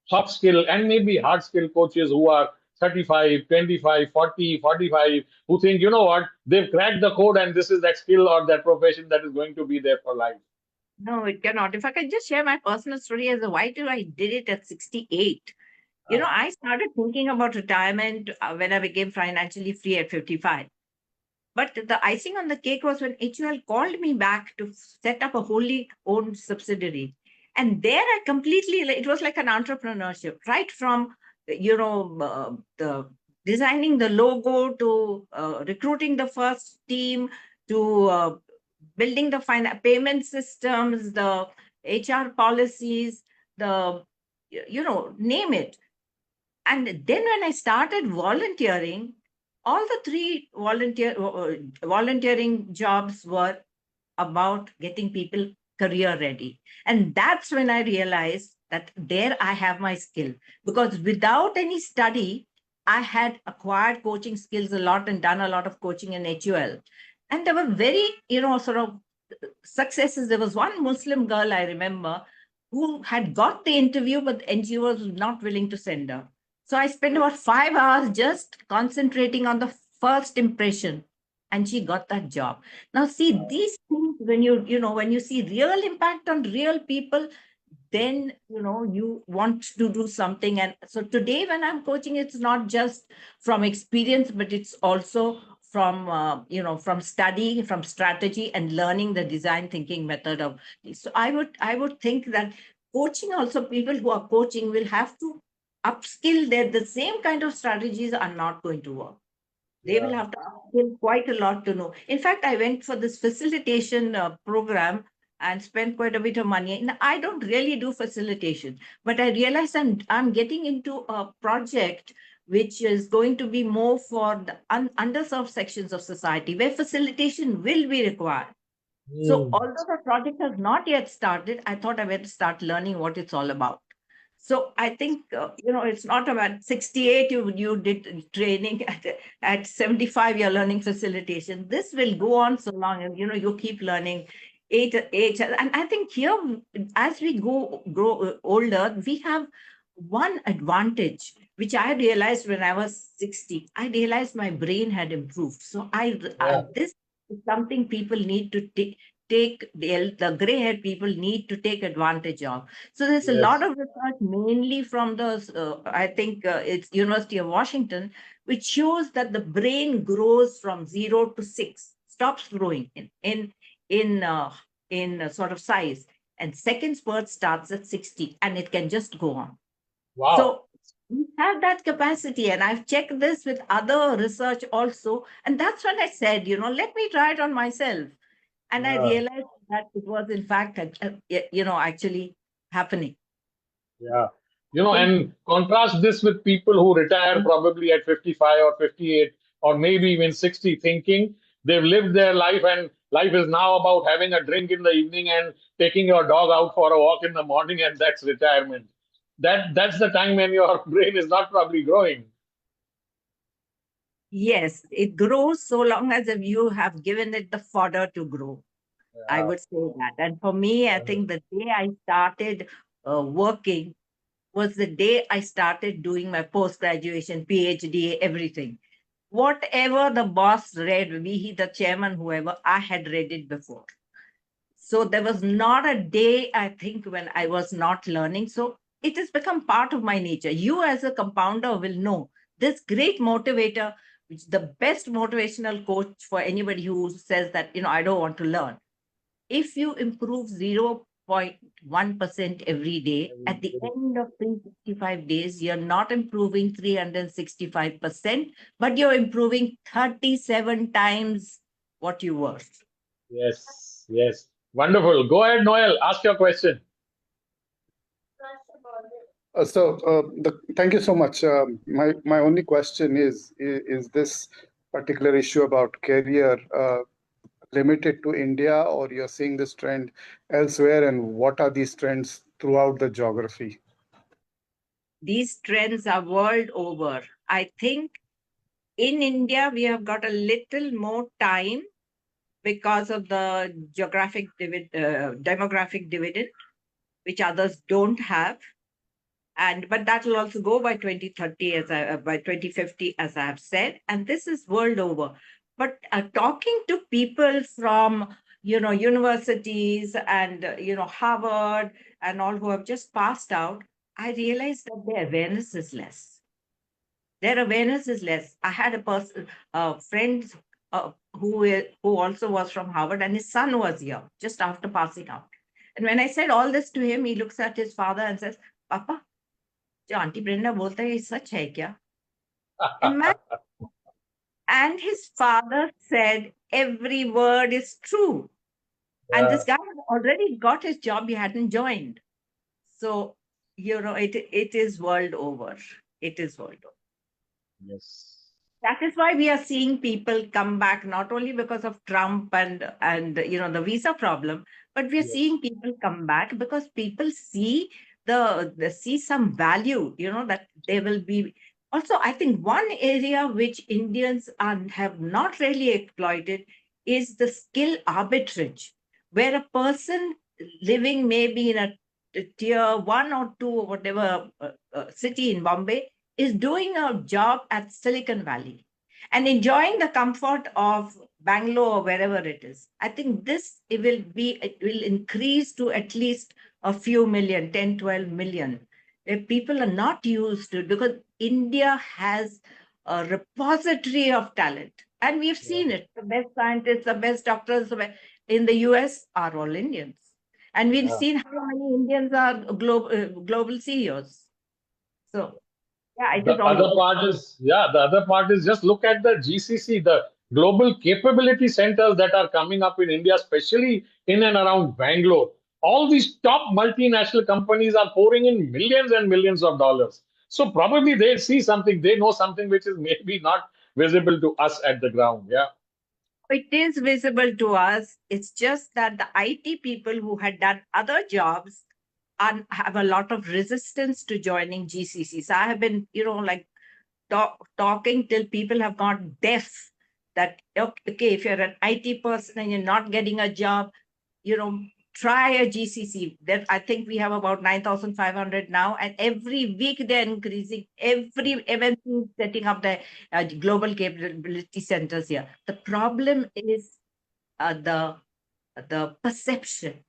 soft skill and maybe hard skill coaches who are 35, 25, 40, 45, who think, you know what, they've cracked the code and this is that skill or that profession that is going to be there for life? No, it cannot. If I can just share my personal story as a why do I did it at 68. I started thinking about retirement when I became financially free at 55. But the icing on the cake was when HUL called me back to set up a wholly owned subsidiary. And there I completely, it was like an entrepreneurship, right from, the designing the logo to recruiting the first team to building the payment systems, the HR policies, name it. And then when I started volunteering, all the three volunteering jobs were about getting people career ready. And that's when I realized that there I have my skill. Because without any study, I had acquired coaching skills a lot and done a lot of coaching in HUL. And there were very, sort of successes. There was one Muslim girl I remember who had got the interview, but the NGO was not willing to send her. So I spent about 5 hours just concentrating on the first impression, and she got that job. Now, see these things when when you see real impact on real people, then you want to do something. And so today when I'm coaching, it's not just from experience, but it's also from from studying, from strategy, and learning the design thinking method of. So I would think that coaching also, people who are coaching will have to upskill. That the same kind of strategies are not going to work. They will Yeah. have to upskill quite a lot to know. In fact, I went for this facilitation program and spent quite a bit of money. And I don't really do facilitation, but I realized I'm getting into a project which is going to be more for the underserved sections of society where facilitation will be required. So, Hmm. although the project has not yet started, I thought I better start learning what it's all about. So I think it's not about 68 you did training at 75 you're learning facilitation. This will go on so long, and you keep learning eight. And I think here, as we grow older, we have one advantage which I realized when I was 60. I realized my brain had improved. So Yeah. this is something people need to take the gray haired people need to take advantage of. So there's a lot Yes. of research, mainly from I think it's University of Washington, which shows that the brain grows from 0 to 6, stops growing in sort of size, and second spurt starts at 60, and it can just go on. Wow. So we have that capacity, and I've checked this with other research also, and that's when I said, let me try it on myself. And I Yeah. realized that it was, in fact, actually happening. Yeah. Think- And contrast this with people who retire probably at 55 or 58 or maybe even 60, thinking they've lived their life and life is now about having a drink in the evening and taking your dog out for a walk in the morning, and that's retirement. That's the time when your brain is not probably growing. Yes, it grows so long as if you have given it the fodder to grow. I Yeah. would say that. And for me, I Wonderful. think the day I started working was the day I started doing my post graduation, PhD, everything. Whatever the boss read, be he the chairman, whoever, I had read it before. So there was not a day, I think, when I was not learning. So it has become part of my nature. You, as a compounder, will know this great motivator, which the best motivational coach for anybody who says that, I don't want to learn. If you improve 0.1% every day, at the end of 365 days, you're not improving 365%, but you're improving 37 times what you were. Yes. Yes. Wonderful. Go ahead, Noel. Ask your question. Thank you so much. My only question is this particular issue about career limited to India, or you're seeing this trend elsewhere, and what are these trends throughout the geography? These trends are world over. I think in India, we have got a little more time because of the demographic dividend, which others don't have. But that will also go by 2030, by 2050, as I have said. And this is world over. But talking to people from universities and Harvard and all who have just passed out, I realized that their awareness is less. Their awareness is less. I had a friend who also was from Harvard, and his son was here just after passing out. And when I said all this to him, he looks at his father and says, "Papa, जो aunty Brenda बोलता है ये सच है क्या?" And his father said, "Every word is true." And this Yeah. guy had already got his job, he hadn't joined. So, it is world over. It is world over. Yes. That is why we are seeing people come back, not only because of Trump and the visa problem, but we are Yes. seeing people come back because people see see some value, that they will be. Also, I think one area which Indians have not really exploited is the skill arbitrage, where a person living maybe in a tier 1 or 2 or whatever city in Bombay is doing a job at Silicon Valley and enjoying the comfort of Bangalore or wherever it is. I think it will increase to at least a few million, 10, 12 million. If people are not used to, because India has a repository of talent. And we've seen it. The best scientists, the best doctors in the US are all Indians. And we've Yeah. seen how many Indians are global CEOs. So, yeah, it The is all other over. part is, yeah, the other part is just look at the GCC, the global capability centers that are coming up in India, especially in and around Bangalore. All these top multinational companies are pouring in millions and millions of dollars. So probably they see something, they know something which is maybe not visible to us at the ground. Yeah. It is visible to us. It's just that the IT people who had done other jobs have a lot of resistance to joining GCC. So I have been, like talking till people have got deaf that, okay, if you're an IT person and you're not getting a job, try a GCC. That I think we have about 9,500 now, and every week they're increasing. Every MNC is setting up the global capability centers here. The problem is the perception.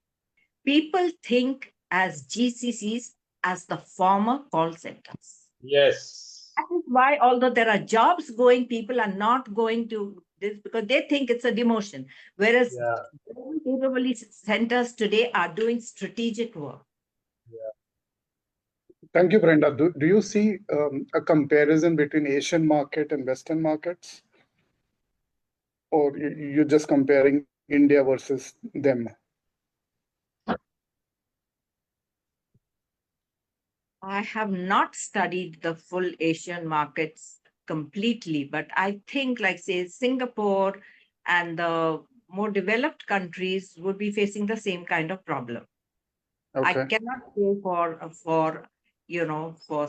People think as GCCs as the former call centers. Yes. That is why, although there are jobs going, people are not going to this because they think it's a demotion. Whereas Yeah. global capability centers today are doing strategic work. Thank you, Brenda. Do you see a comparison between Asian market and Western markets? Or you're just comparing India versus them? I have not studied the full Asian markets completely, but I think, like, say, Singapore and the more developed countries would be facing the same kind of problem. I Okay. cannot say for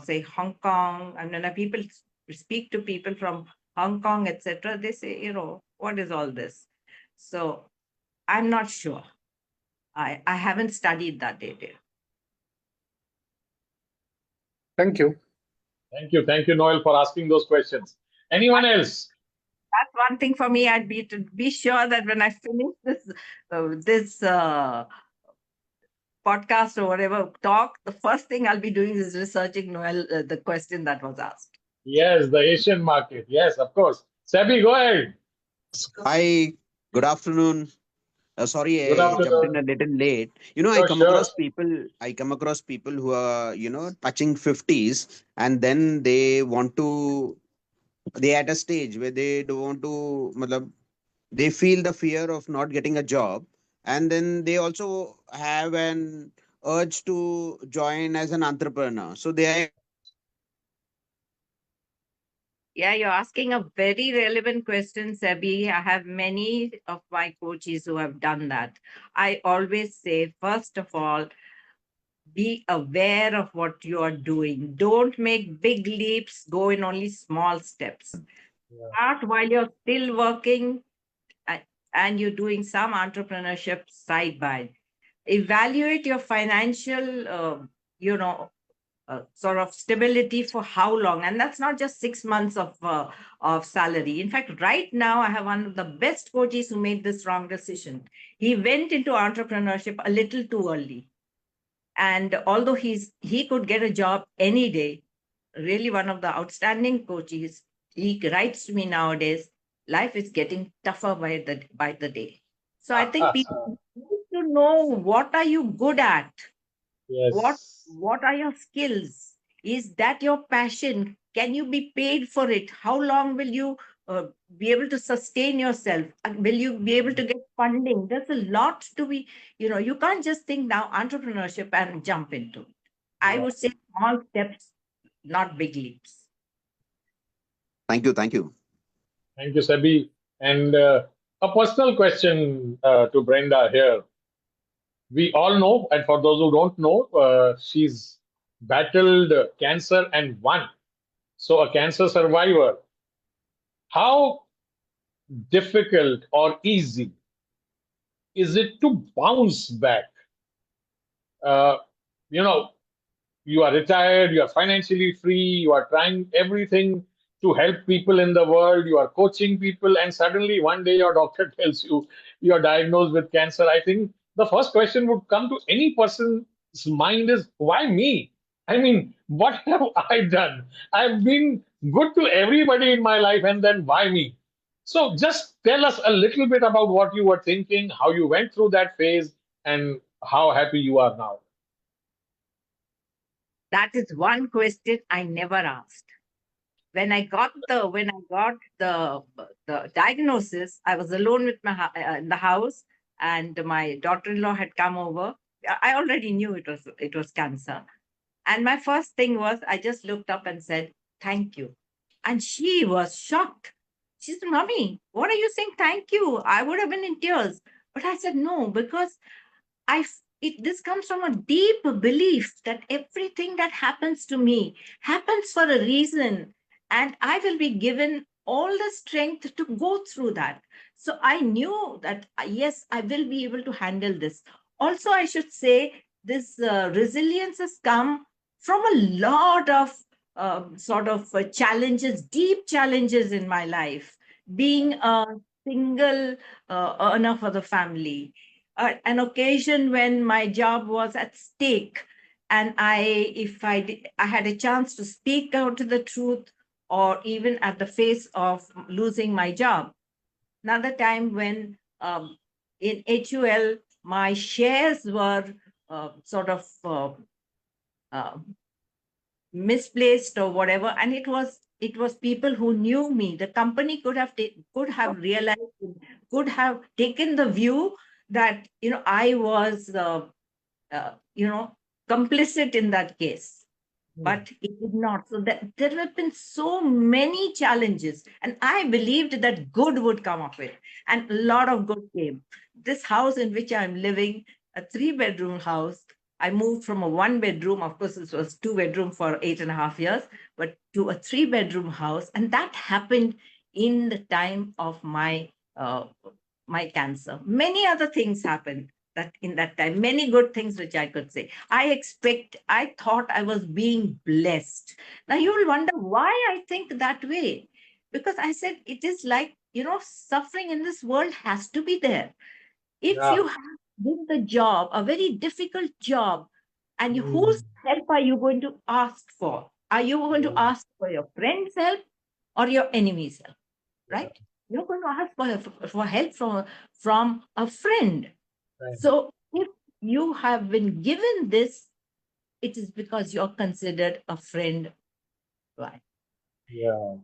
say Hong Kong, and when people speak to people from Hong Kong, etc., they say, what is all this? So I'm not sure. I haven't studied that data. Thank you. Thank you. Thank you, Noel, for asking those questions. Anyone else? That's one thing for me. I'd be sure that when I finish this podcast or whatever talk, the first thing I'll be doing is researching Noel the question that was asked. Yes, the Asian market. Yes, of course. Sebi, go ahead. Hi, good afternoon. Sorry, Good I jumped in afternoon. a little late. Sure, sure. I come across people who are, touching 50s, and then they want to, they at a stage where they don't want to, they feel the fear of not getting a job, and then they also have an urge to join as an entrepreneur. So they are. Yeah, you're asking a very relevant question, Sebi. I have many of my coaches who have done that. I always say, first of all, be aware of what you are doing. Don't make big leaps, go in only small steps. Yeah. Start while you're still working and you're doing some entrepreneurship side by. Evaluate your financial, sort of stability for how long, and that's not just 6 months of salary. In fact, right now I have one of the best coaches who made this wrong decision. He went into entrepreneurship a little too early, and although he could get a job any day, really one of the outstanding coaches, he writes to me nowadays, life is getting tougher by the day. So I think people need to know, what are you good at? what Yes. what are your skills? Is that your passion? Can you be paid for it? How long will you be able to sustain yourself? Will you be able to get funding? There's a lot to be, you can't just think now entrepreneurship and jump into it. I Yeah. would say small steps, not big leaps. Thank you, thank you. Thank you, Sebi. And a personal question to Brenda here. We all know, and for those who don't know, she's battled cancer and won. So, a cancer survivor. How difficult or easy is it to bounce back? Uh, you know, you are retired, you are financially free, you are trying everything to help people in the world, you are coaching people, and suddenly one day your doctor tells you you are diagnosed with cancer. I think the first question would come to any person mind is, why me? I mean, what have I done? I've been good to everybody in my life, and then why me? So just tell us a little bit about what you were thinking, how you went through that phase, and how happy you are now. That is one question I never asked. When I got the diagnosis, I was alone with in the house, and my daughter-in-law had come over. I already knew it was cancer, and my first thing was I just looked up and said thank you, and she was shocked. She said, "Mommy, what are you saying? Thank you." I would have been in tears, but I said no because this comes from a deep belief that everything that happens to me happens for a reason, and I will be given all the strength to go through that. So I knew that yes, I will be able to handle this. Also, I should say this resilience has come from a lot of challenges, deep challenges in my life. Being a single earner for the family, an occasion when my job was at stake, and I had a chance to speak out to the truth, or even at the face of losing my job. Another time when in HUL my shares were uh, misplaced or whatever, and it was people who knew me. The company could have realized, could have taken the view that I was complicit in that case, Hmm. but it did not. So that there have been so many challenges, and I believed that good would come of it, and a lot of good came. This house in which I'm living, a 3-bedroom house, I moved from a 1-bedroom. Of course, this was 2-bedroom for 8.5 years, but to a 3-bedroom house, and that happened in the time of my cancer. Many other things happened that in that time, many good things which I could say. I thought I was being blessed. Now you will wonder why I think that way. Because I said it is like, suffering in this world has to be there. If Yeah. you have been the job, a very difficult job, and Hmm. whose help are you going to ask for? Are you going to Yeah. ask for your friend's help or your enemy's help? Yeah. Right? You're going to ask for help from a friend. Right. So if you have been given this, it is because you're considered a friend. Right? Yeah.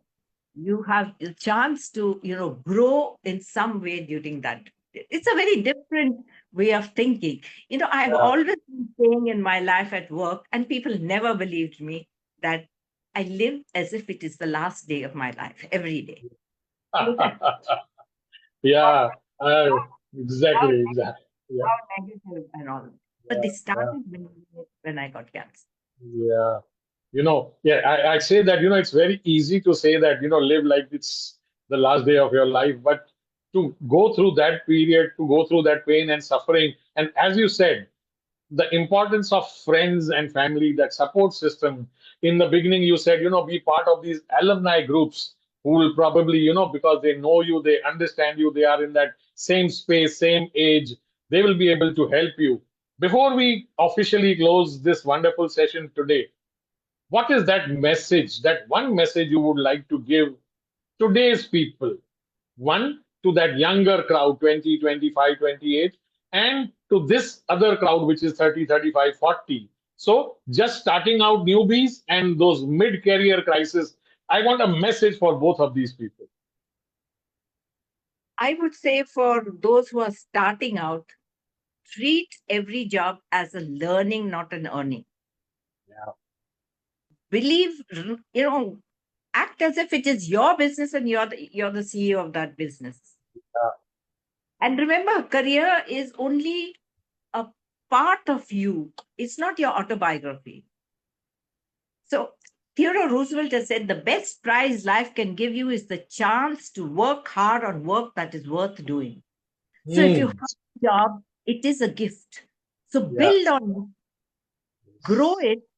You have a chance to, grow in some way during that. It's a very different way of thinking. I've Yeah. always been saying in my life at work, and people never believed me, that I live as if it is the last day of my life every day. Look at Yeah. Uh, how exactly. Exactly. Yeah. how negative and all. But they Yeah. started believing it when I got cancer. Yeah. Yeah, I say that, it's very easy to say that, live like it's the last day of your life, but to go through that period, to go through that pain and suffering, and as you said, the importance of friends and family, that support system. In the beginning, you said, be part of these alumni groups who will probably, because they know you, they understand you, they are in that same space, same age, they will be able to help you. Before we officially close this wonderful session today, what is that message, that one message you would like to give today's people? One, to that younger crowd, 20, 25, 28, and to this other crowd, which is 30, 35, 40. So just starting out newbies and those mid-career crisis. I want a message for both of these people. I would say for those who are starting out, treat every job as a learning, not an earning. Yeah. Believe, act as if it is your business and you're the CEO of that business. And remember, career is only a part of you. It's not your autobiography. So Theodore Roosevelt has said the best prize life can give you is the chance to work hard on work that is worth doing. So if you have Hmm. a job, it is a gift. So Yeah. build on it, grow it,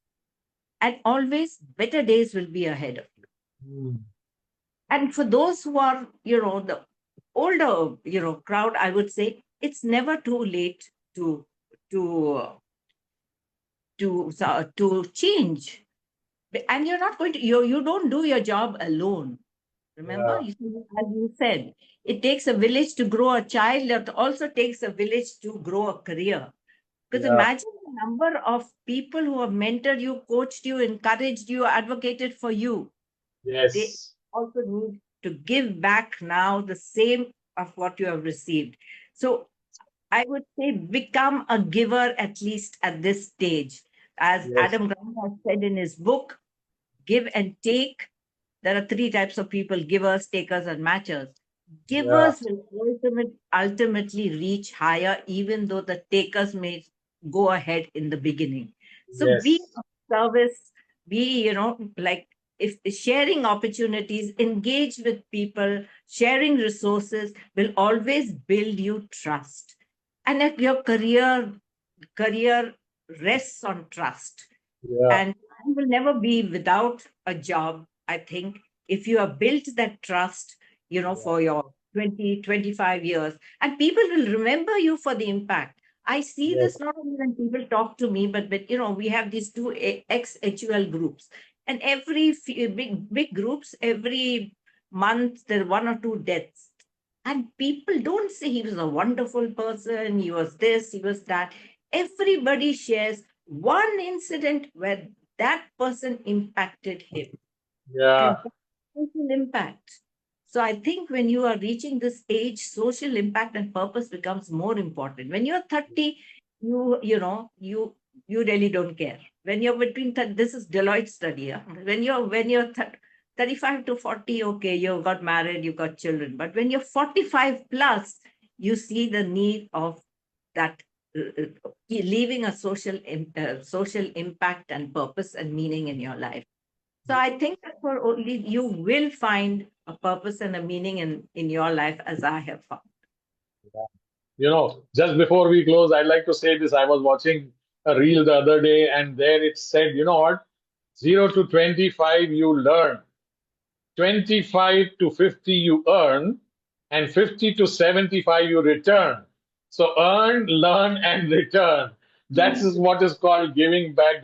and always better days will be ahead of you. Hmm. And for those who are, the older, crowd, I would say it's never too late to to change. And you're not going to, you don't do your job alone. Remember, Yeah. as you said, it takes a village to grow a child. It also takes a village to grow a career. Because Yeah. imagine the number of people who have mentored you, coached you, encouraged you, advocated for you. They Yes. also need to give back now the same of what you have received. So I would say become a giver at least at this stage. As Yes. Adam Grant has said in his book, Give and Take. There are three types of people: givers, takers, and matchers. Yeah. Givers will ultimately reach higher, even though the takers may go ahead in the beginning. So be Yes. of service, be, like if sharing opportunities, engage with people, sharing resources will always build you trust. And if your career rests on trust, Yeah. and you will never be without a job, I think, if you have built that trust, Yeah. for your 20-25 years, and people will remember you for the impact. I see Yes. this not only when people talk to me, but we have these two ex-HUL groups, and every big groups, every month there are one or two deaths. And people don't say he was a wonderful person, he was this, he was that. Everybody shares one incident where that person impacted him. And Yeah. that's social impact. So I think when you are reaching this age, social impact and purpose becomes more important. When you're 30, you really don't care. When you're between this is Deloitte study. Yeah? When you're 35 to 40, okay, you got married, you got children. But when you're 45 plus, you see the need of that leaving a social impact and purpose and meaning in your life. So I think that for only you will find a purpose and a meaning in your life as I have found. Just before we close, I'd like to say this. I was watching a reel the other day, and there it said, you know what? 0 to 25, you learn. 25 to 50 you earn, and 50 to 75 you return. So earn, learn, and return. That is what is called giving back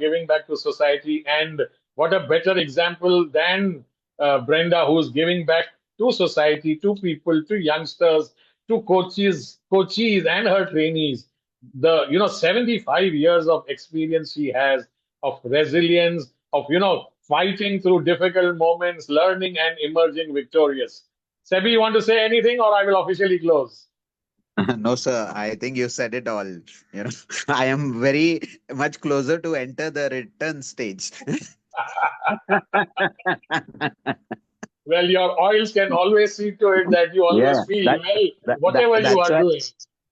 to society. And what a better example than Brenda, who's giving back to society, to people, to youngsters, to coaches, and her trainees. 75 years of experience she has of resilience, of fighting through difficult moments, learning and emerging victorious. Sebi, you want to say anything, or I will officially close? No, sir. I think you said it all. I am very much closer to enter the return stage. Well, your oils can always see to it that you always Yeah, feel well, that, that whatever you that's are why doing.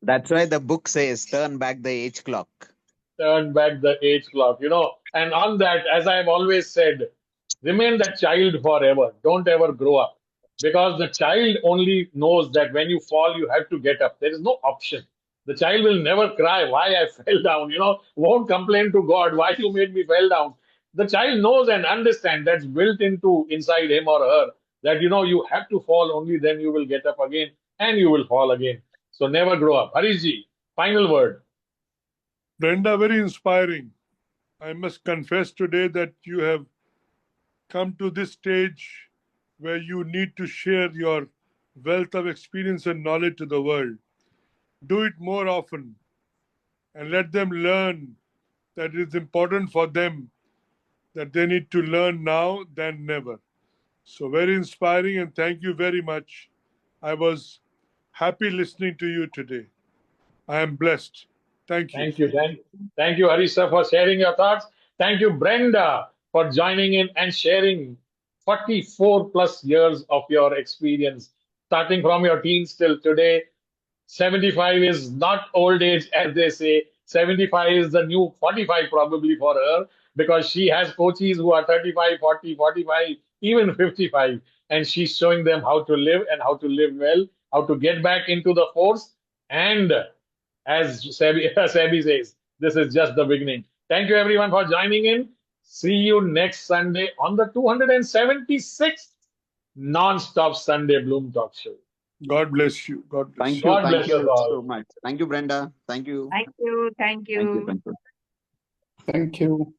that's why the book says turn back the age clock. Turn back the age clock, And on that, as I've always said, remain that child forever. Don't ever grow up. Because the child only knows that when you fall, you have to get up. There is no option. The child will never cry, why I fell down, won't complain to God, why you made me fell down. The child knows and understands that's built into inside him or her that, you have to fall, only then you will get up again and you will fall again. So never grow up. Harishji, final word. Brenda, very inspiring. I must confess today that you have come to this stage where you need to share your wealth of experience and knowledge to the world. Do it more often and let them learn that it is important for them, that they need to learn now than never. So, very inspiring, and thank you very much. I was happy listening to you today. I am blessed. Thank you. Thank you. Thank you, Harissa, for sharing your thoughts. Thank you, Brenda, for joining in and sharing 44 plus years of your experience, starting from your teens till today. 75 is not old age, as they say. 75 is the new 45 probably for her because she has coaches who are 35, 40, 45, even 55. And she's showing them how to live and how to live well, how to get back into the force. And as Sebi says, this is just the beginning. Thank you, everyone, for joining in. See you next Sunday on the 276th non-stop Sunday Bloom Talk Show. God bless you. God bless Thank you. you. God Thank bless us you all. so much. Thank you, Brenda. Thank you. Thank you. Thank Thank you. you. Thank you. Thank you.